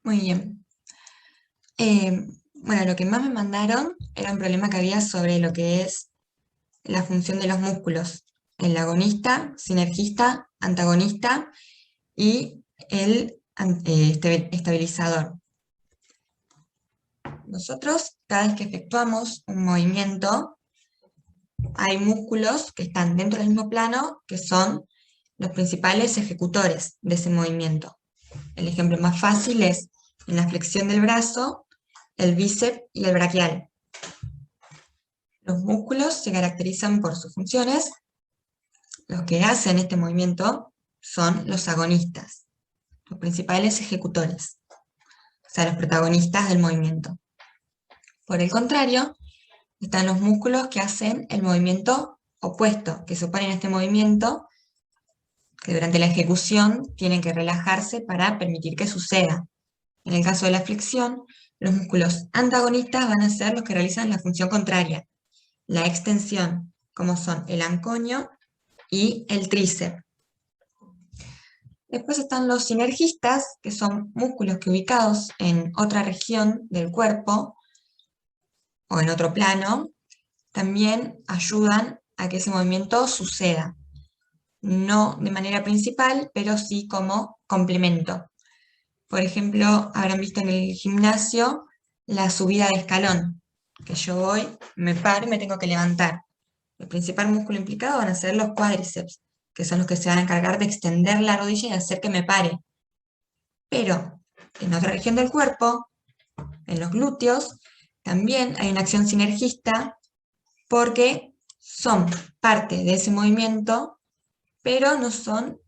Muy bien. Bueno, lo que más me mandaron era un problema que había sobre lo que es la función de los músculos, el agonista, sinergista, antagonista y el estabilizador. Nosotros, cada vez que efectuamos un movimiento, hay músculos que están dentro del mismo plano que son los principales ejecutores de ese movimiento. El ejemplo más fácil es en la flexión del brazo, el bíceps y el braquial. Los músculos se caracterizan por sus funciones. Los que hacen este movimiento son los agonistas, los principales ejecutores, o sea, los protagonistas del movimiento. Por el contrario, están los músculos que hacen el movimiento opuesto, que se oponen a este movimiento, que durante la ejecución tienen que relajarse para permitir que suceda. En el caso de la flexión, los músculos antagonistas van a ser los que realizan la función contraria, la extensión, como son el ancoño y el tríceps. Después están los sinergistas, que son músculos que ubicados en otra región del cuerpo o en otro plano, también ayudan a que ese movimiento suceda. No de manera principal, pero sí como complemento. Por ejemplo, habrán visto en el gimnasio la subida de escalón, que yo voy, me paro y me tengo que levantar. El principal músculo implicado van a ser los cuádriceps, que son los que se van a encargar de extender la rodilla y hacer que me pare. Pero en otra región del cuerpo, en los glúteos, también hay una acción sinergista porque son parte de ese movimiento, pero no son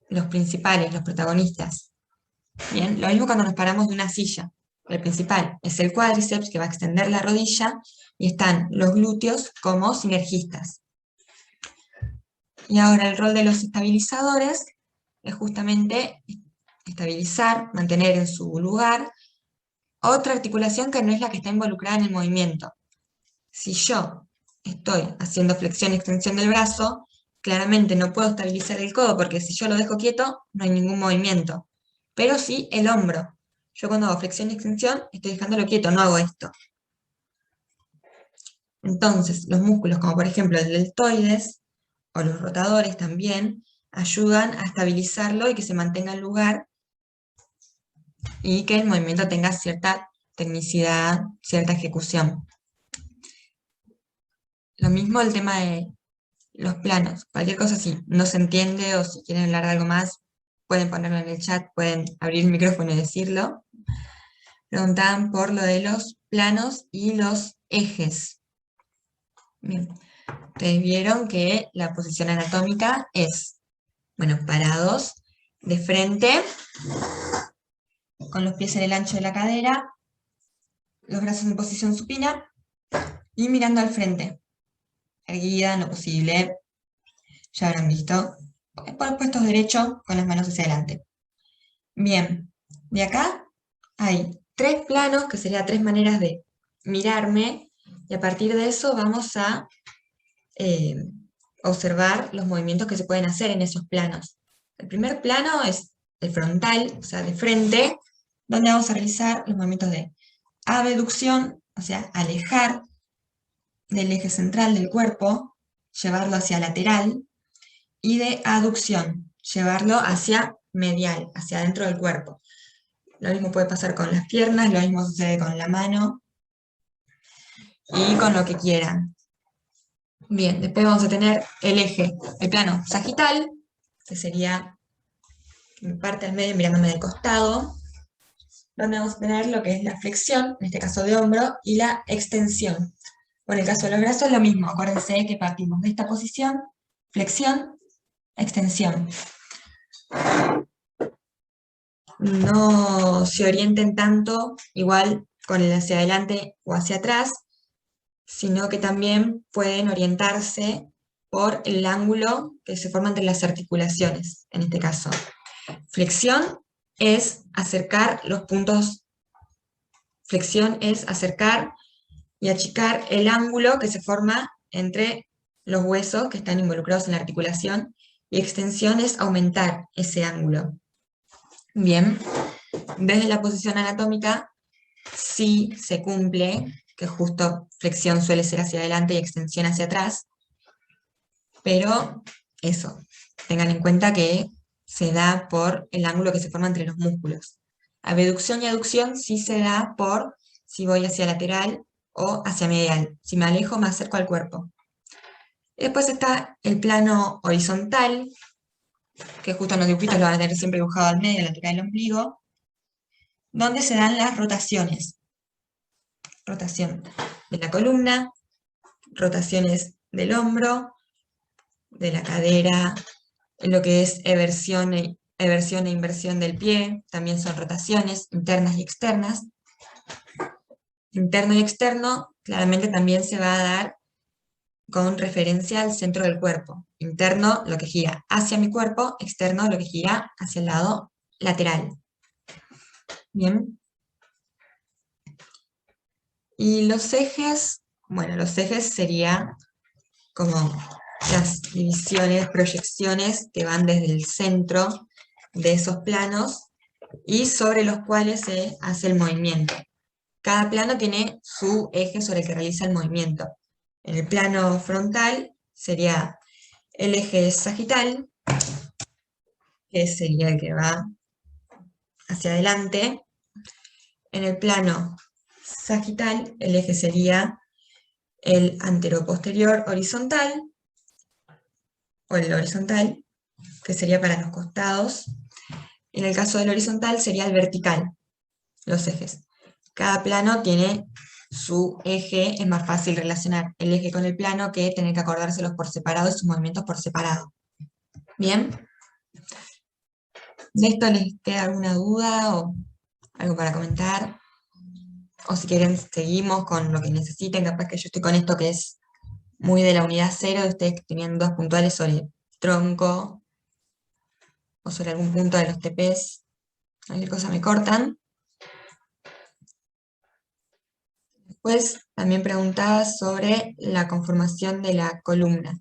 los principales, los protagonistas. Bien, lo mismo cuando nos paramos de una silla. El principal es el cuádriceps, que va a extender la rodilla, y están los glúteos como sinergistas. Y ahora el rol de los estabilizadores es justamente estabilizar, mantener en su lugar otra articulación que no es la que está involucrada en el movimiento. Si yo estoy haciendo flexión y extensión del brazo, claramente no puedo estabilizar el codo porque si yo lo dejo quieto no hay ningún movimiento. Pero sí el hombro. Yo cuando hago flexión y extensión estoy dejándolo quieto, no hago esto. Entonces, los músculos como por ejemplo el deltoides o los rotadores también ayudan a estabilizarlo y que se mantenga en lugar y que el movimiento tenga cierta tecnicidad, cierta ejecución. Lo mismo el tema de los planos. Cualquier cosa, si no se entiende o si quieren hablar de algo más, pueden ponerlo en el chat, pueden abrir el micrófono y decirlo. Preguntaban por lo de los planos y los ejes. Bien. Ustedes vieron que la posición anatómica es, bueno, parados, de frente, con los pies en el ancho de la cadera, los brazos en posición supina y mirando al frente. Erguida, no posible, ya habrán visto. Puestos derechos con las manos hacia adelante. Bien, de acá hay 3 planos, que serían 3 maneras de mirarme, y a partir de eso vamos a observar los movimientos que se pueden hacer en esos planos. El primer plano es el frontal, o sea, de frente, donde vamos a realizar los movimientos de abducción, o sea, alejar del eje central del cuerpo, llevarlo hacia lateral, y de aducción, llevarlo hacia medial, hacia adentro del cuerpo. Lo mismo puede pasar con las piernas, lo mismo sucede con la mano, y con lo que quieran. Bien, después vamos a tener el eje, el plano sagital, que sería mi parte al medio mirándome de costado, donde vamos a tener lo que es la flexión, en este caso de hombro, y la extensión. Por el caso de los brazos, lo mismo, acuérdense que partimos de esta posición, flexión, extensión. No se orienten tanto, igual con el hacia adelante o hacia atrás, sino que también pueden orientarse por el ángulo que se forma entre las articulaciones, en este caso. Flexión es acercar los puntos, flexión es acercar y achicar el ángulo que se forma entre los huesos que están involucrados en la articulación, y extensión es aumentar ese ángulo. Bien, Desde la posición anatómica sí se cumple, que justo flexión suele ser hacia adelante y extensión hacia atrás, pero eso, tengan en cuenta que se da por el ángulo que se forma entre los músculos. Abducción y aducción sí se da por si voy hacia lateral o hacia medial. Si me alejo, me acerco al cuerpo. Después está el plano horizontal, que justo en los dibujitos lo van a tener siempre dibujado al medio, lateral del ombligo, donde se dan las rotaciones. Rotación de la columna, rotaciones del hombro, de la cadera, lo que es eversión e inversión del pie, también son rotaciones internas y externas. Interno y externo claramente también se va a dar con referencia al centro del cuerpo. Interno, lo que gira hacia mi cuerpo; externo, lo que gira hacia el lado lateral. Bien. Y los ejes, bueno, los ejes serían como las divisiones, proyecciones que van desde el centro de esos planos y sobre los cuales se hace el movimiento. Cada plano tiene su eje sobre el que realiza el movimiento. En el plano frontal sería el eje sagital, que sería el que va hacia adelante. En el plano sagital, el eje sería el anteroposterior horizontal, o el horizontal, que sería para los costados. En el caso del horizontal sería el vertical, los ejes. Cada plano tiene su eje, es más fácil relacionar el eje con el plano que tener que acordárselos por separado y sus movimientos por separado. ¿Bien? ¿De esto les queda alguna duda o algo para comentar? O si quieren seguimos con lo que necesiten, capaz que yo estoy con esto que es muy de la unidad 0, de ustedes que tenían dudas puntuales sobre tronco o sobre algún punto de los TPs, cualquier cosa me cortan. Después también preguntaba sobre la conformación de la columna.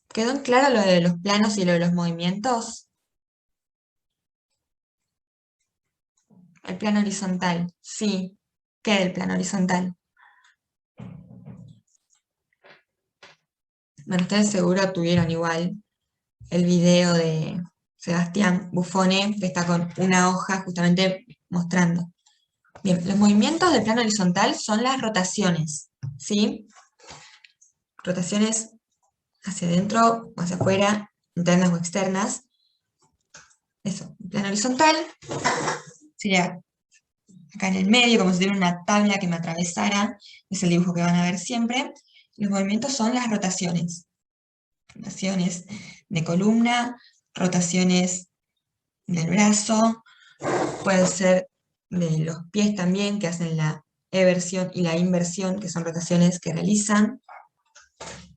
¿Quedó en claro lo de los planos y lo de los movimientos? El plano horizontal, sí. ¿Qué del plano horizontal? Bueno, ustedes seguro tuvieron igual el video de Sebastián Buffone, que está con una hoja justamente mostrando. Bien, los movimientos del plano horizontal son las rotaciones, ¿sí? Rotaciones hacia adentro o hacia afuera, internas o externas. Eso, el plano horizontal sería acá en el medio, como si tuviera una tabla que me atravesara, es el dibujo que van a ver siempre. Los movimientos son las rotaciones. Rotaciones de columna, rotaciones del brazo, puede ser de los pies también, que hacen la eversión y la inversión, que son rotaciones que realizan,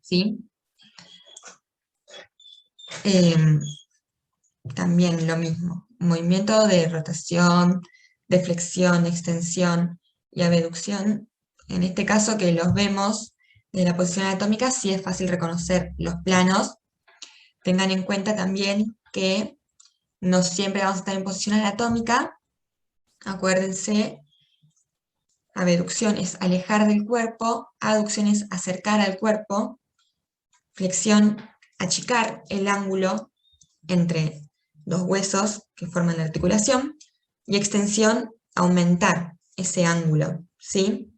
¿sí? También lo mismo, movimiento de rotación, de flexión, extensión y abducción. En este caso que los vemos de la posición anatómica, sí es fácil reconocer los planos. Tengan en cuenta también que no siempre vamos a estar en posición anatómica. Acuérdense, abducción es alejar del cuerpo, aducción es acercar al cuerpo, flexión, achicar el ángulo entre dos huesos que forman la articulación, y extensión, aumentar ese ángulo, ¿sí?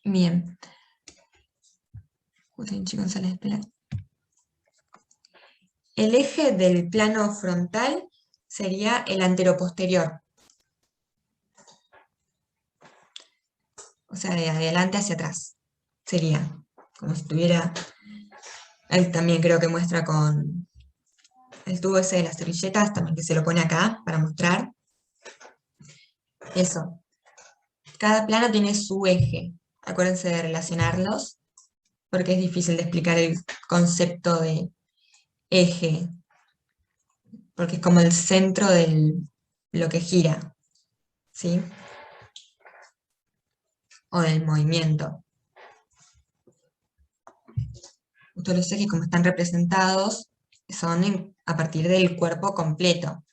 Bien. González, espera. El eje del plano frontal sería el anteroposterior, o sea, de adelante hacia atrás. Sería como si tuviera, él también creo que muestra con el tubo ese de las servilletas, también que se lo pone acá para mostrar. Eso. Cada plano tiene su eje. Acuérdense de relacionarlos, porque es difícil de explicar el concepto de eje, porque es como el centro de lo que gira, ¿sí? O del movimiento. Todos los ejes, como están representados, son a partir del cuerpo completo,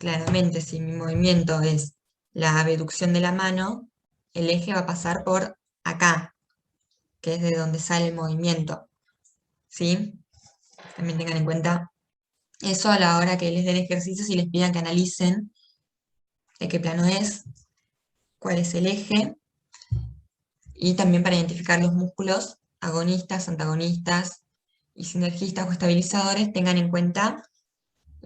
claramente si mi movimiento es la abducción de la mano, el eje va a pasar por acá, que es de donde sale el movimiento, ¿sí? También tengan en cuenta eso a la hora que les den ejercicios y les pidan que analicen de qué plano es, cuál es el eje, y también para identificar los músculos agonistas, antagonistas y sinergistas o estabilizadores, tengan en cuenta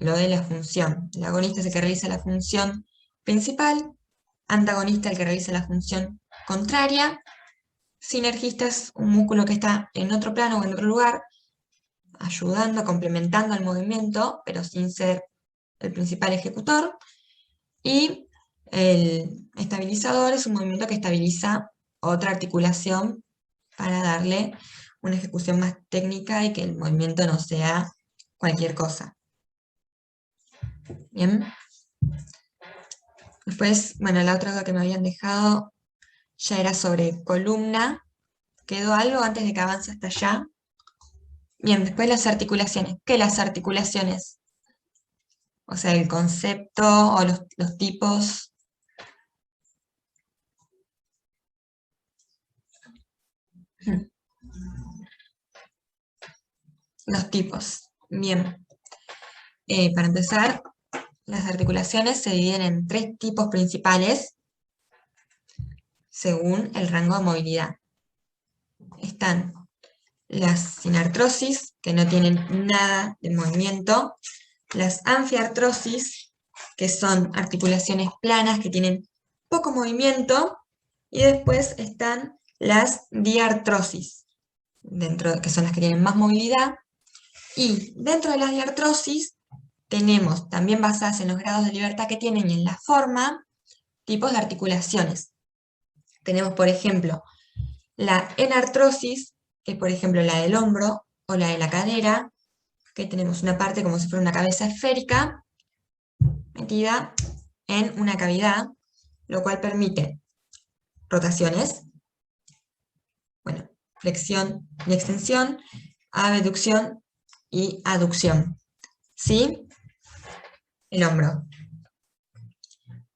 lo de la función. El agonista es el que realiza la función principal, antagonista el que realiza la función contraria, sinergista es un músculo que está en otro plano o en otro lugar, ayudando, complementando al movimiento, pero sin ser el principal ejecutor, y el estabilizador es un movimiento que estabiliza otra articulación para darle una ejecución más técnica y que el movimiento no sea cualquier cosa. Bien. Después, bueno, la otra cosa que me habían dejado ya era sobre columna. ¿Quedó algo antes de que avance hasta allá? Bien, después las articulaciones. ¿Qué las articulaciones? O sea, el concepto o los tipos. Los tipos. Bien. Para empezar, las articulaciones se dividen en 3 tipos principales según el rango de movilidad. Están las sin artrosis, que no tienen nada de movimiento, las anfiartrosis, que son articulaciones planas que tienen poco movimiento, y después están las diartrosis, que son las que tienen más movilidad, y dentro de las diartrosis tenemos, también basadas en los grados de libertad que tienen y en la forma, tipos de articulaciones. Tenemos, por ejemplo, la enartrosis, que es por ejemplo la del hombro o la de la cadera, que tenemos una parte como si fuera una cabeza esférica metida en una cavidad, lo cual permite rotaciones, bueno, flexión y extensión, abducción y aducción. ¿Sí? El hombro.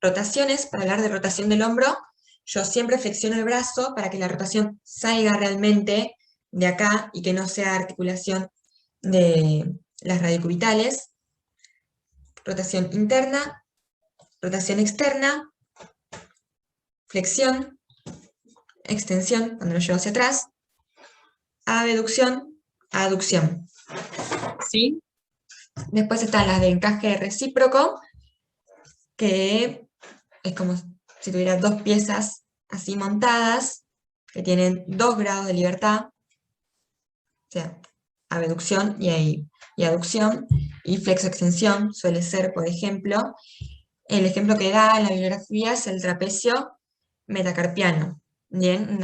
Rotaciones, para hablar de rotación del hombro, yo siempre flexiono el brazo para que la rotación salga realmente de acá y que no sea articulación de las radicubitales. Rotación interna, rotación externa, flexión, extensión, cuando lo llevo hacia atrás, abducción, aducción. ¿Sí? Después están las de encaje recíproco, que es como si tuviera 2 piezas así montadas, que tienen 2 grados de libertad, o sea, abducción y aducción, y flexoextensión suele ser, por ejemplo, el ejemplo que da en la bibliografía es el trapecio metacarpiano, bien,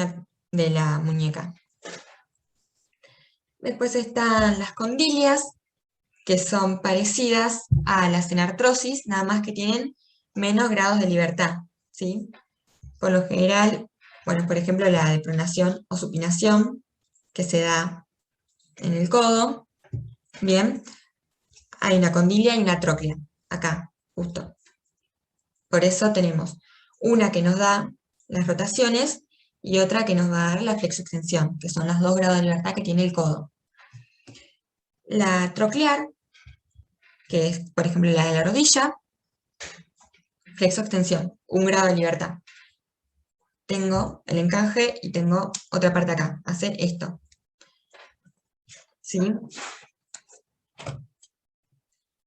de la muñeca. Después están las condilias, que son parecidas a las enartrosis, nada más que tienen menos grados de libertad, ¿sí? Por lo general, bueno, por ejemplo, la de pronación o supinación, que se da en el codo, bien, hay una condilia y una tróclea, acá, justo. Por eso tenemos una que nos da las rotaciones y otra que nos va a dar la flexoextensión, que son los 2 grados de libertad que tiene el codo. La troclear, que es, por ejemplo, la de la rodilla, flexoextensión, 1 grado de libertad. Tengo el encaje y tengo otra parte acá, hacer esto. ¿Sí?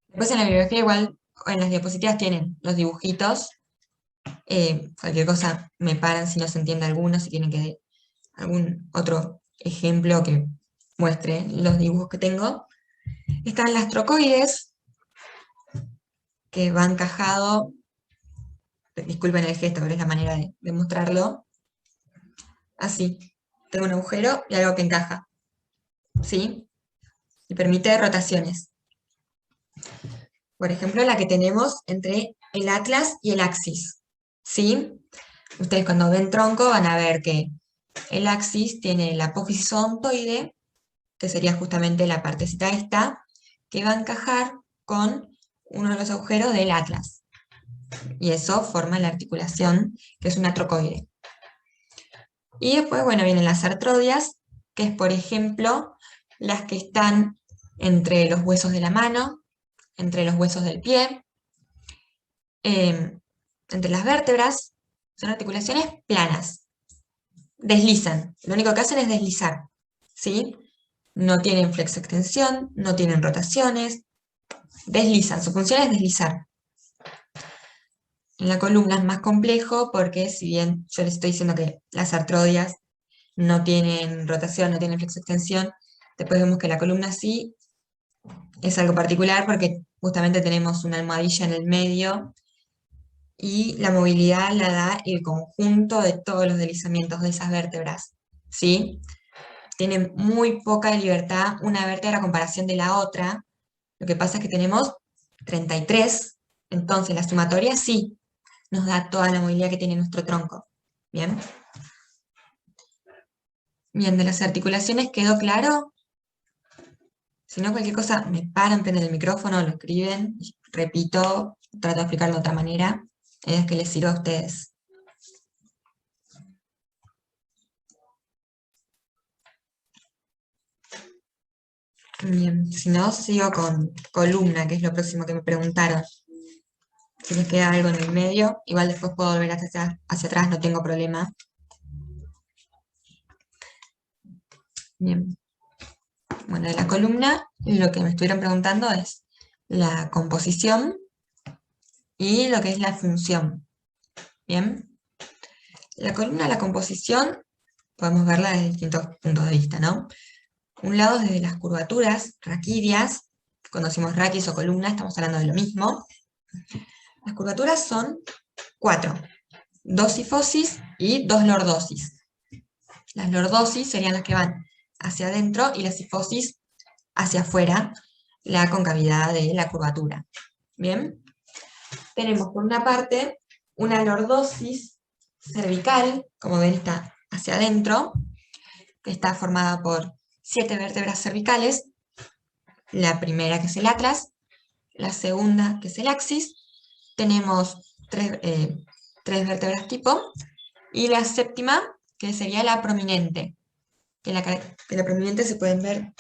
Después en la bibliografía igual, en las diapositivas tienen los dibujitos. Cualquier cosa me paran si no se entiende alguno, si quieren que dé algún otro ejemplo que muestre los dibujos que tengo. Están las trocoides, que va encajado, disculpen el gesto, pero es la manera de mostrarlo. Así, tengo un agujero y algo que encaja, ¿sí? Y permite rotaciones. Por ejemplo, la que tenemos entre el atlas y el axis, ¿sí? Ustedes cuando ven tronco van a ver que el axis tiene la apófisis odontoide, que sería justamente la partecita esta, que va a encajar con uno de los agujeros del atlas. Y eso forma la articulación, que es una trocoide. Y después, bueno, vienen las artrodias, que es, por ejemplo, las que están entre los huesos de la mano, entre los huesos del pie, entre las vértebras. Son articulaciones planas, deslizan, lo único que hacen es deslizar, ¿sí? No tienen flexoextensión, no tienen rotaciones, deslizan, su función es deslizar. En la columna es más complejo porque si bien yo les estoy diciendo que las artrodias no tienen rotación, no tienen flexoextensión, después vemos que la columna sí es algo particular porque justamente tenemos una almohadilla en el medio y la movilidad la da el conjunto de todos los deslizamientos de esas vértebras, ¿sí? Tiene muy poca libertad una vértebra a comparación de la otra. Lo que pasa es que tenemos 33, entonces la sumatoria sí nos da toda la movilidad que tiene nuestro tronco. ¿Bien? Bien, de las articulaciones, ¿quedó claro? Si no, cualquier cosa, me paran, prenden el micrófono, lo escriben, y repito, trato de explicarlo de otra manera, es que les sirva a ustedes. Bien, si no, sigo con columna, que es lo próximo que me preguntaron. Si les queda algo en el medio, igual después puedo volver hacia atrás, no tengo problema. Bien. Bueno, de la columna, lo que me estuvieron preguntando es la composición y lo que es la función. Bien. La columna, la composición, podemos verla desde distintos puntos de vista, ¿no? Un lado desde las curvaturas raquídeas, cuando decimos raquis o columna, estamos hablando de lo mismo. Las curvaturas son 4, 2 sifosis y 2 lordosis. Las lordosis serían las que van hacia adentro y la sifosis hacia afuera, la concavidad de la curvatura. Bien, tenemos por una parte una lordosis cervical, como ven está hacia adentro, que está formada por 7 vértebras cervicales, la primera que es el atlas, la segunda que es el axis, tenemos 3 vértebras tipo, y la séptima que sería la prominente, que la prominente se pueden ver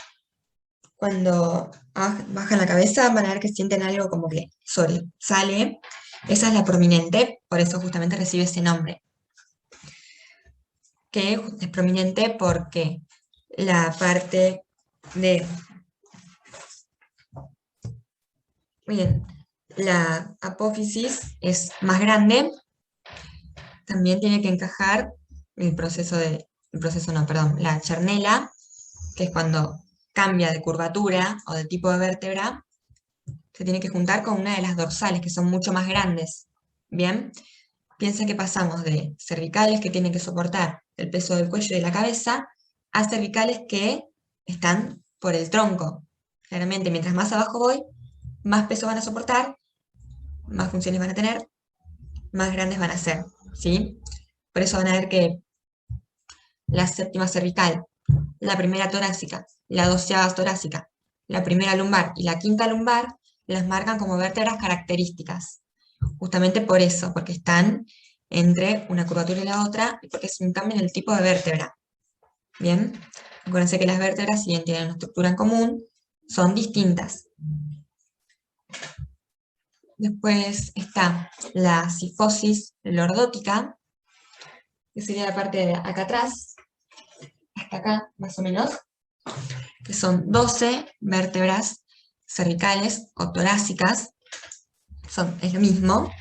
cuando bajan la cabeza, van a ver que sienten algo como que sale, esa es la prominente, por eso justamente recibe ese nombre, que es prominente porque la parte de, miren, la apófisis es más grande, también tiene que encajar la chernela, que es cuando cambia de curvatura o de tipo de vértebra, se tiene que juntar con una de las dorsales, que son mucho más grandes. Bien, piensen que pasamos de cervicales que tienen que soportar el peso del cuello y de la cabeza, a cervicales que están por el tronco. Claramente, mientras más abajo voy, más peso van a soportar, más funciones van a tener, más grandes van a ser, ¿sí? Por eso van a ver que la séptima cervical, la primera torácica, la 12ª torácica, la primera lumbar y la quinta lumbar las marcan como vértebras características. Justamente por eso, porque están entre una curvatura y la otra, y porque es un cambio en el tipo de vértebra. Bien, acuérdense que las vértebras, si bien tienen una estructura en común, son distintas. Después está la sifosis lordótica, que sería la parte de acá atrás, hasta acá, más o menos, que son 12 vértebras cervicales o torácicas, es lo mismo,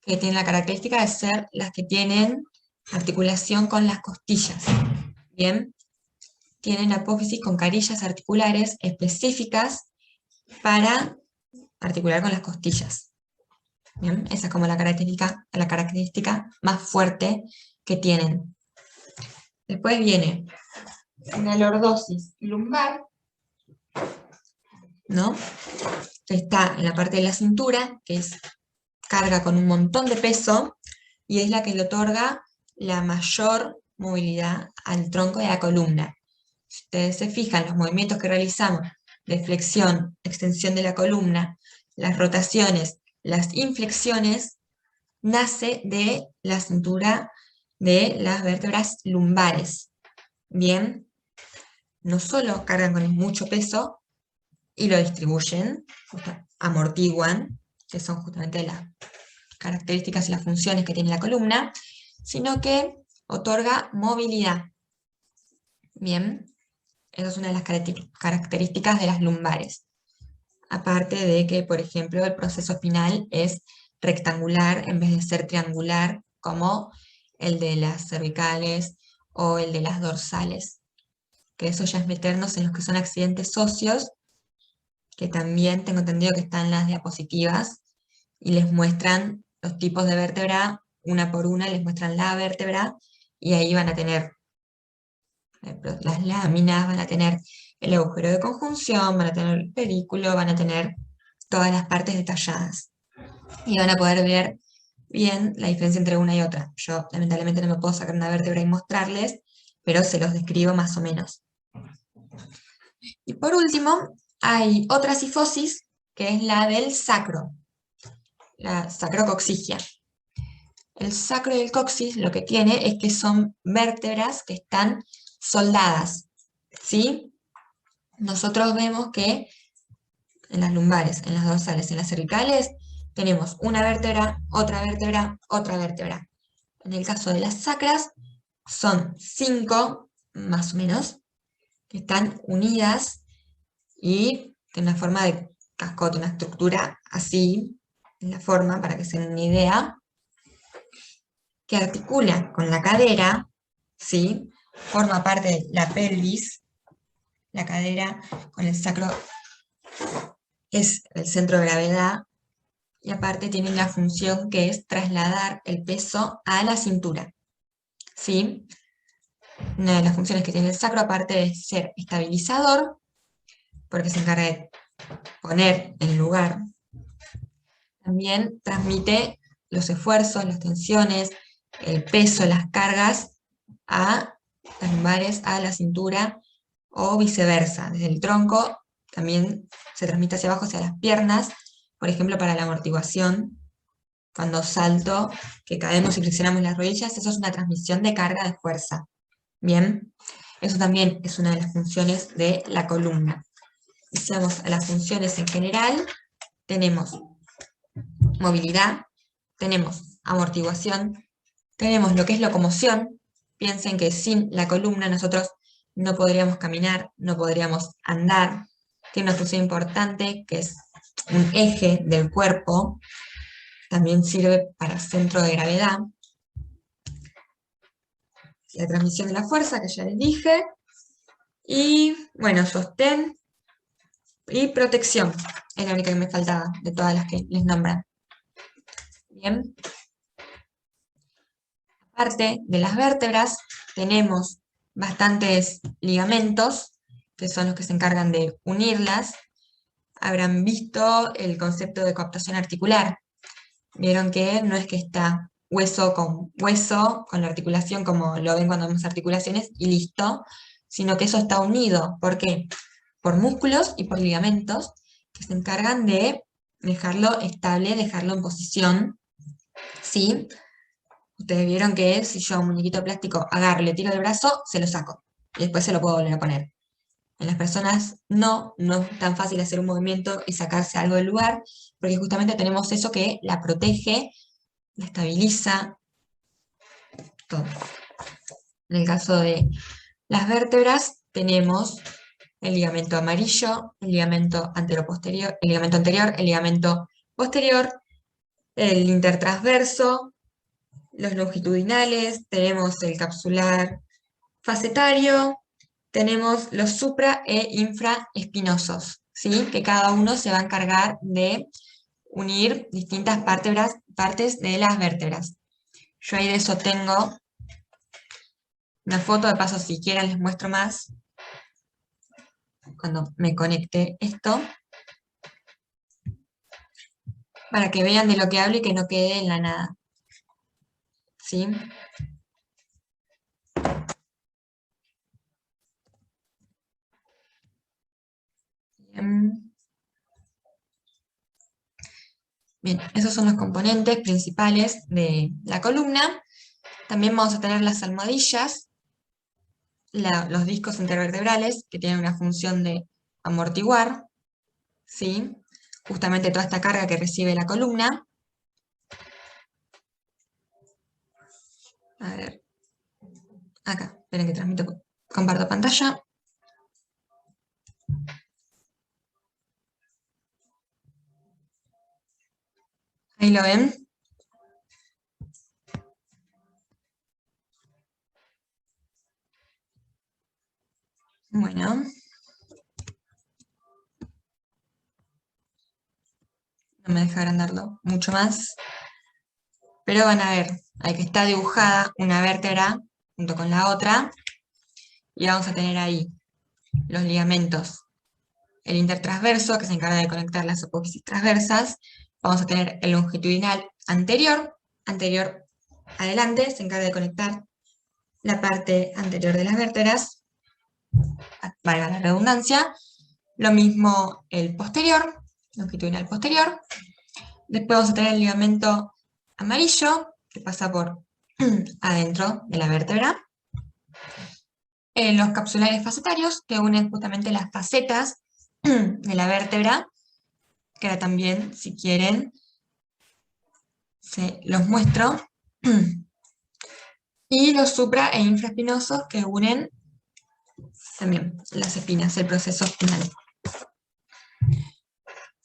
que tienen la característica de ser las que tienen articulación con las costillas. Bien, tienen apófisis con carillas articulares específicas para articular con las costillas. Bien, esa es como la característica más fuerte que tienen. Después viene una lordosis lumbar, ¿no? Está en la parte de la cintura, que es carga con un montón de peso, y es la que le otorga la mayor movilidad al tronco de la columna. Si ustedes se fijan, los movimientos que realizamos de flexión, extensión de la columna, las rotaciones, las inflexiones nace de la cintura de las vértebras lumbares. Bien, no solo cargan con mucho peso y lo distribuyen, amortiguan, que son justamente las características y las funciones que tiene la columna, sino que otorga movilidad. Bien, esa es una de las características de las lumbares. Aparte de que, por ejemplo, el proceso espinal es rectangular en vez de ser triangular, como el de las cervicales o el de las dorsales. Que eso ya es meternos en los que son accidentes óseos, que también tengo entendido que están en las diapositivas, y les muestran los tipos de vértebra, una por una, les muestran la vértebra, y ahí van a tener las láminas, van a tener el agujero de conjunción, van a tener el pedículo, van a tener todas las partes detalladas. Y van a poder ver bien la diferencia entre una y otra. Yo lamentablemente no me puedo sacar una vértebra y mostrarles, pero se los describo más o menos. Y por último, hay otra cifosis, que es la del sacro, la sacrocoxigia. El sacro y el coxis lo que tiene es que son vértebras que están soldadas, ¿sí? Nosotros vemos que en las lumbares, en las dorsales, en las cervicales, tenemos una vértebra, otra vértebra, otra vértebra. En el caso de las sacras, son 5, más o menos, que están unidas y tienen una forma de cascote, una estructura así, en la forma, para que se den una idea, que articula con la cadera, ¿sí? Forma parte de la pelvis, la cadera con el sacro es el centro de gravedad, y aparte tiene la función que es trasladar el peso a la cintura, ¿sí? Una de las funciones que tiene el sacro, aparte de ser estabilizador, porque se encarga de poner en lugar, también transmite los esfuerzos, las tensiones, el peso, las cargas a las lumbares, a la cintura, o viceversa. Desde el tronco también se transmite hacia abajo, hacia las piernas, por ejemplo, para la amortiguación. Cuando salto, que caemos y flexionamos las rodillas, eso es una transmisión de carga de fuerza. Bien, eso también es una de las funciones de la columna. Si vamos a las funciones en general, tenemos movilidad, tenemos amortiguación, tenemos lo que es locomoción. Piensen que sin la columna nosotros no podríamos caminar, no podríamos andar. Tiene una función importante que es un eje del cuerpo, también sirve para centro de gravedad. La transmisión de la fuerza, que ya les dije, y bueno, sostén y protección, es la única que me faltaba de todas las que les nombran. Bien. Aparte de las vértebras, tenemos bastantes ligamentos, que son los que se encargan de unirlas. Habrán visto el concepto de coaptación articular. Vieron que no es que está hueso, con la articulación, como lo ven cuando vemos articulaciones, y listo, sino que eso está unido. ¿Por qué? Por músculos y por ligamentos que se encargan de dejarlo estable, dejarlo en posición, ¿sí? Ustedes vieron que si yo a un muñequito de plástico agarro, le tiro del brazo, se lo saco, y después se lo puedo volver a poner. En las personas no es tan fácil hacer un movimiento y sacarse algo del lugar, porque justamente tenemos eso que la protege, la estabiliza, todo. En el caso de las vértebras, tenemos el ligamento amarillo, el ligamento anteroposterior, el ligamento anterior, el ligamento posterior, el intertransverso, los longitudinales, tenemos el capsular facetario, tenemos los supra e infraespinosos, ¿sí? Que cada uno se va a encargar de unir distintas partes de las vértebras. Yo ahí de eso tengo una foto, de paso si quieren les muestro más cuando me conecte esto, para que vean de lo que hablo y que no quede en la nada, ¿sí? Bien. Bien, esos son los componentes principales de la columna. También vamos a tener las almohadillas, los discos intervertebrales, que tienen una función de amortiguar, ¿sí? Justamente toda esta carga que recibe la columna. A ver, acá, esperen que comparto pantalla. Ahí lo ven. Bueno. No me deja agrandarlo mucho más. Pero van a ver, ahí que está dibujada una vértebra junto con la otra. Y vamos a tener ahí los ligamentos. El intertransverso, que se encarga de conectar las apófisis transversas. Vamos a tener el longitudinal anterior. Anterior adelante, se encarga de conectar la parte anterior de las vértebras. Valga la redundancia. Lo mismo el posterior, longitudinal posterior. Después vamos a tener el ligamento amarillo, que pasa por adentro de la vértebra. Los capsulares facetarios, que unen justamente las facetas de la vértebra, que ahora también, si quieren, se los muestro. Y los supra e infraespinosos, que unen también las espinas, el proceso espinal.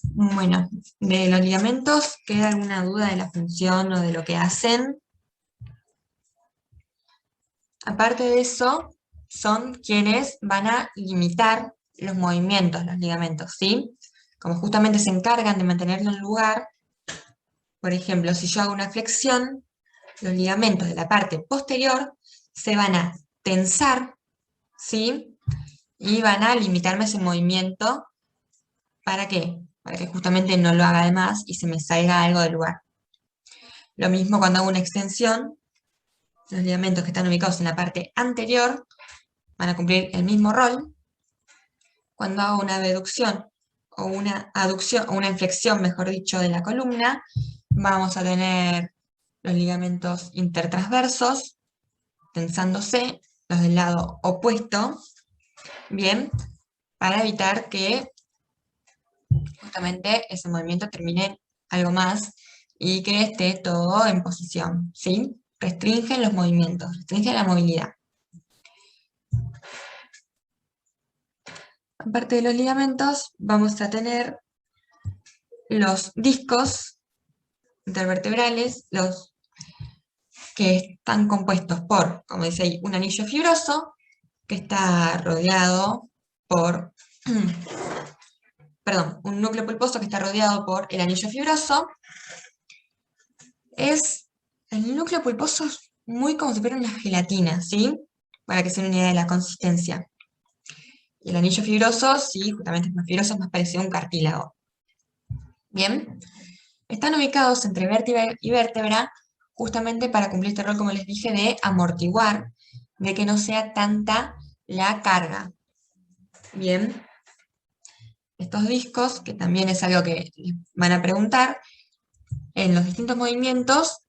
Bueno, de los ligamentos, ¿queda alguna duda de la función o de lo que hacen? Aparte de eso, son quienes van a limitar los movimientos, los ligamentos, ¿sí? Como justamente se encargan de mantenerlo en lugar, por ejemplo, si yo hago una flexión, los ligamentos de la parte posterior se van a tensar, ¿sí? Y van a limitarme ese movimiento. ¿Para qué? Para que justamente no lo haga de más y se me salga algo del lugar. Lo mismo cuando hago una extensión, los ligamentos que están ubicados en la parte anterior van a cumplir el mismo rol. Cuando hago una abducción o una aducción, o una inflexión, mejor dicho, de la columna, vamos a tener los ligamentos intertransversos tensándose, los del lado opuesto, bien, para evitar que justamente ese movimiento termine algo más y que esté todo en posición, ¿sí? Restringen los movimientos, restringen la movilidad. Aparte de los ligamentos, vamos a tener los discos intervertebrales, los que están compuestos por, como dice ahí, un anillo fibroso que está rodeado por, perdón, un núcleo pulposo que está rodeado por el anillo fibroso. El núcleo pulposo es muy como si fuera una gelatina, ¿sí? Para que se den una idea de la consistencia. Y el anillo fibroso, sí, justamente es más fibroso, es más parecido a un cartílago. Bien, están ubicados entre vértebra y vértebra justamente para cumplir este rol, como les dije, de amortiguar, de que no sea tanta la carga. Bien, estos discos, que también es algo que van a preguntar, en los distintos movimientos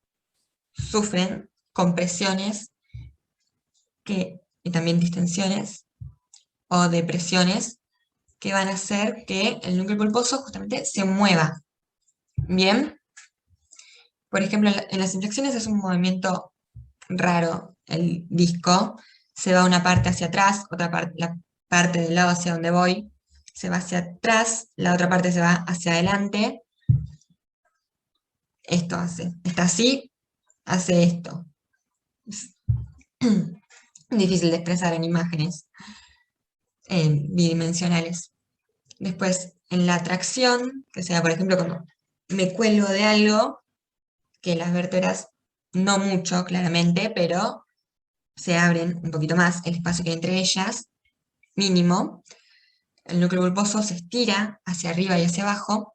sufren compresiones y también distensiones o depresiones que van a hacer que el núcleo pulposo justamente se mueva. Bien, por ejemplo, en las inflexiones es un movimiento raro, el disco se va una parte hacia atrás, otra parte, la parte del lado hacia donde voy se va hacia atrás, la otra parte se va hacia adelante. Esto hace, está así, hace esto. Es difícil de expresar en imágenes bidimensionales. Después, en la tracción, que sea, por ejemplo, cuando me cuelgo de algo, que las vértebras, no mucho, claramente, pero se abren un poquito más el espacio que hay entre ellas, mínimo. El núcleo pulposo se estira hacia arriba y hacia abajo.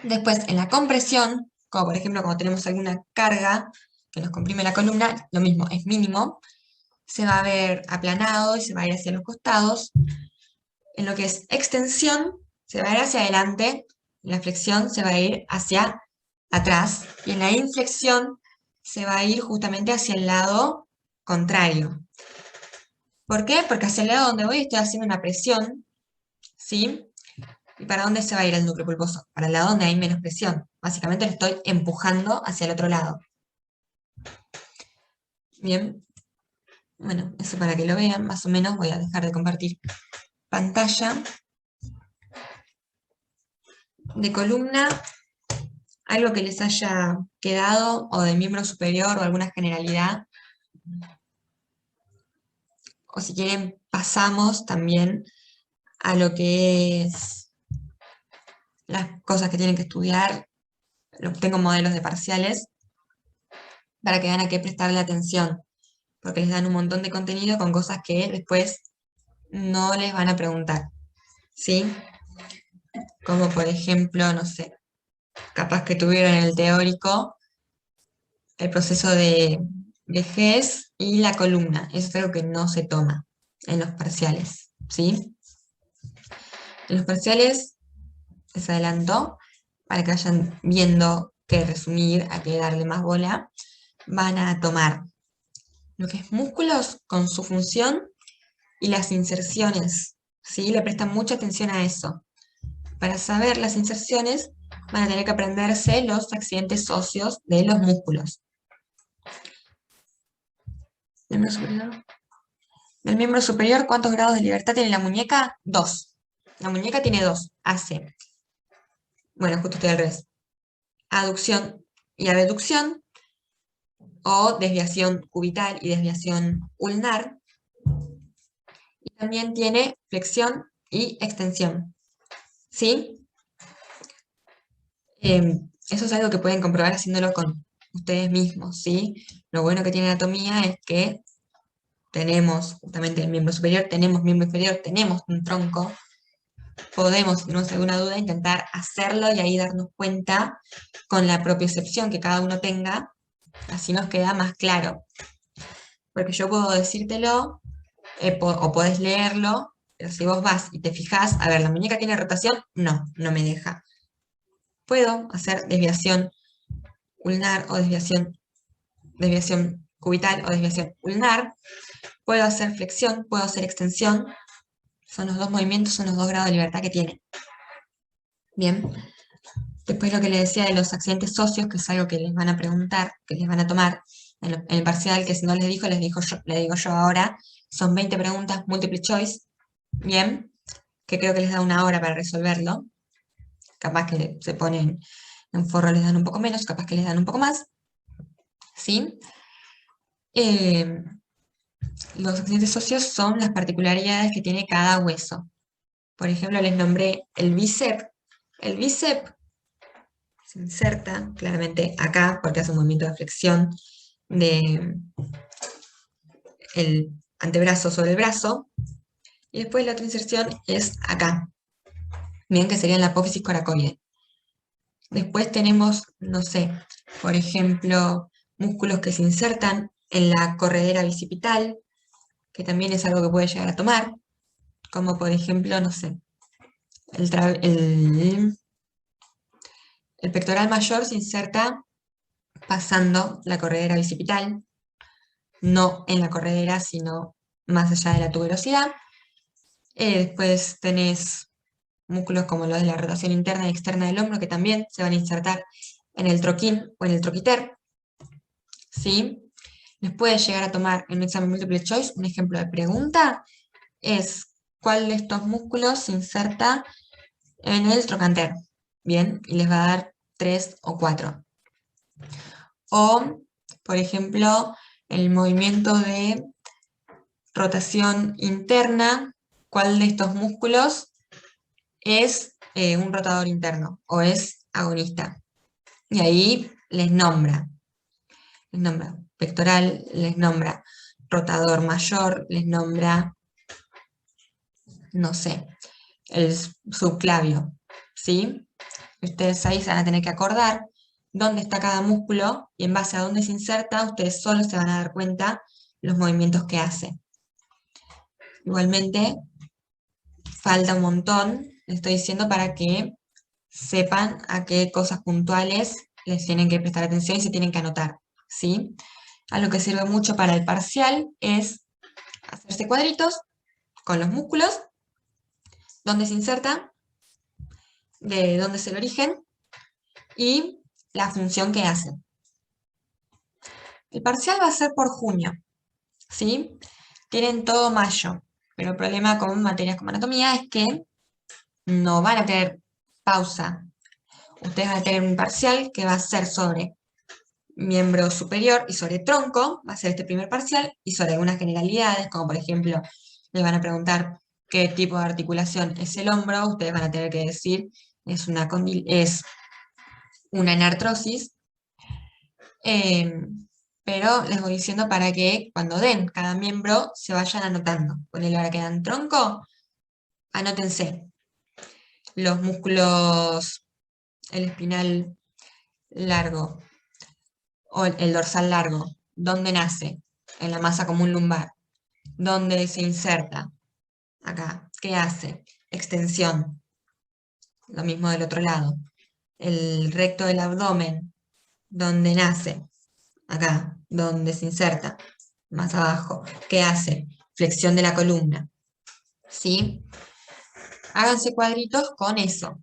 Después, en la compresión, como por ejemplo cuando tenemos alguna carga que nos comprime la columna, lo mismo, es mínimo, se va a ver aplanado y se va a ir hacia los costados. En lo que es extensión, se va a ir hacia adelante, la flexión se va a ir hacia atrás, y en la inflexión se va a ir justamente hacia el lado contrario. ¿Por qué? Porque hacia el lado donde voy estoy haciendo una presión, ¿sí? ¿Y para dónde se va a ir el núcleo pulposo? Para el lado donde hay menos presión. Básicamente lo estoy empujando hacia el otro lado. Bien, bueno, eso para que lo vean, más o menos voy a dejar de compartir pantalla. De columna, algo que les haya quedado, o de miembro superior, o alguna generalidad. O si quieren, pasamos también a lo que es las cosas que tienen que estudiar. Tengo modelos de parciales para que vean a qué prestarle atención, porque les dan un montón de contenido con cosas que después no les van a preguntar, ¿sí? Como por ejemplo, no sé, capaz que tuvieron en el teórico el proceso de vejez y la columna. Eso es algo que no se toma en los parciales, ¿sí? En los parciales, les adelanto, para que vayan viendo qué resumir, a qué darle más bola, van a tomar lo que es músculos con su función y las inserciones, ¿sí? Le prestan mucha atención a eso. Para saber las inserciones, van a tener que aprenderse los accidentes óseos de los músculos. Miembro superior. Del miembro superior, ¿cuántos grados de libertad tiene la muñeca? 2. La muñeca tiene 2. Hace, bueno, justo estoy al revés. Aducción y abducción, o desviación cubital y desviación ulnar. Y también tiene flexión y extensión. ¿Sí? Eso es algo que pueden comprobar haciéndolo con ustedes mismos, ¿sí? Lo bueno que tiene anatomía es que tenemos justamente el miembro superior, tenemos miembro inferior, tenemos un tronco, podemos, si no tenemos alguna duda, intentar hacerlo y ahí darnos cuenta con la propiocepción que cada uno tenga, así nos queda más claro. Porque yo puedo decírtelo, o podés leerlo, pero si vos vas y te fijás, a ver, ¿la muñeca tiene rotación? No, no me deja. Puedo hacer desviación ulnar o desviación cubital o desviación ulnar. Puedo hacer flexión, puedo hacer extensión. Son los dos movimientos, son los 2 grados de libertad que tiene. Bien. Después lo que les decía de los accidentes socios, que es algo que les van a preguntar, que les van a tomar en el parcial, que si no les dijo, le digo yo ahora. Son 20 preguntas, multiple choice. Bien. Que creo que les da 1 hora para resolverlo. Capaz que se ponen en forro, les dan un poco menos, capaz que les dan un poco más. ¿Sí? Los accidentes socios son las particularidades que tiene cada hueso. Por ejemplo, les nombré el bíceps. El bíceps se inserta claramente acá, porque hace un movimiento de flexión del antebrazo sobre el brazo. Y después la otra inserción es acá. Bien, que sería en la apófisis coracoide. Después tenemos, no sé, por ejemplo, músculos que se insertan en la corredera bicipital, que también es algo que puede llegar a tomar, como por ejemplo, no sé, el pectoral mayor se inserta pasando la corredera bicipital, no en la corredera, sino más allá de la tuberosidad. Después tenés músculos como los de la rotación interna y externa del hombro, que también se van a insertar en el troquín o en el troquiter. ¿Sí? Les puede llegar a tomar en un examen múltiple choice. Un ejemplo de pregunta es: ¿cuál de estos músculos se inserta en el trochanter? Bien, y les va a dar 3 o 4. O, por ejemplo, el movimiento de rotación interna, ¿cuál de estos músculos es un rotador interno o es agonista? Y ahí les nombra pectoral, les nombra rotador mayor, les nombra, no sé, el subclavio, ¿sí? Ustedes ahí se van a tener que acordar dónde está cada músculo y en base a dónde se inserta, ustedes solo se van a dar cuenta los movimientos que hace. Igualmente, falta un montón, les estoy diciendo para que sepan a qué cosas puntuales les tienen que prestar atención y se tienen que anotar, ¿sí? Algo que sirve mucho para el parcial es hacerse cuadritos con los músculos, dónde se inserta, de dónde es el origen y la función que hace. El parcial va a ser por junio, ¿sí? Tienen todo mayo, pero el problema con materias como anatomía es que no van a tener pausa. Ustedes van a tener un parcial que va a ser sobre miembro superior y sobre tronco, va a ser este primer parcial, y sobre algunas generalidades, como por ejemplo, les van a preguntar qué tipo de articulación es el hombro, ustedes van a tener que decir es es una enartrosis, pero les voy diciendo para que cuando den cada miembro se vayan anotando. Ponele ahora que dan tronco, anótense los músculos, el espinal largo o el dorsal largo, ¿dónde nace? En la masa común lumbar. ¿Dónde se inserta? Acá. ¿Qué hace? Extensión. Lo mismo del otro lado. El recto del abdomen. ¿Dónde nace? Acá. ¿Dónde se inserta? Más abajo. ¿Qué hace? Flexión de la columna. ¿Sí? Háganse cuadritos con eso.